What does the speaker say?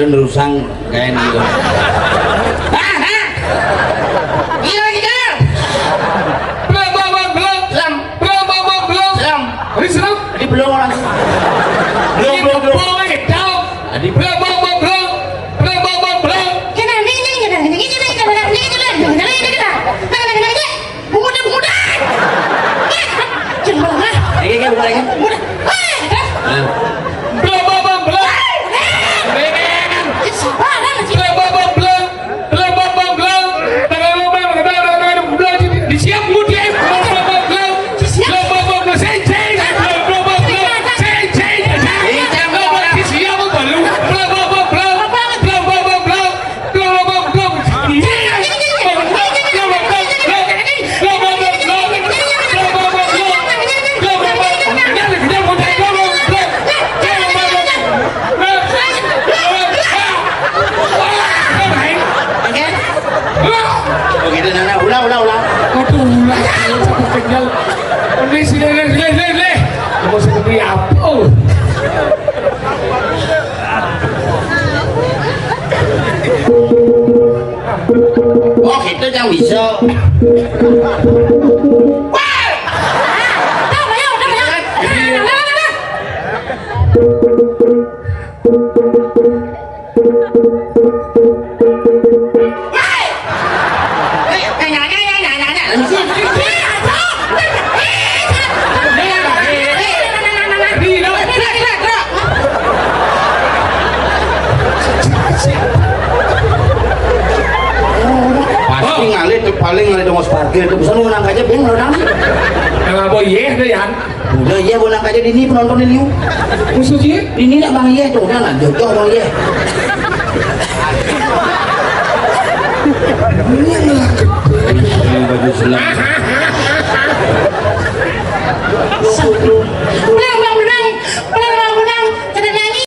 ada nerusang kayak gitu. Gila gila. Selam. Di belum orang. Belum. Adi belum. Oh itu yang bisa. Paling ngalih dong parkir itu bisa menang aja pun menang. Enggak boleh deh ya. Udah iya menang aja di ini penonton ini. Maksudnya? Ini nak bang iya tuh udah nggak jodoh bang iya. Ini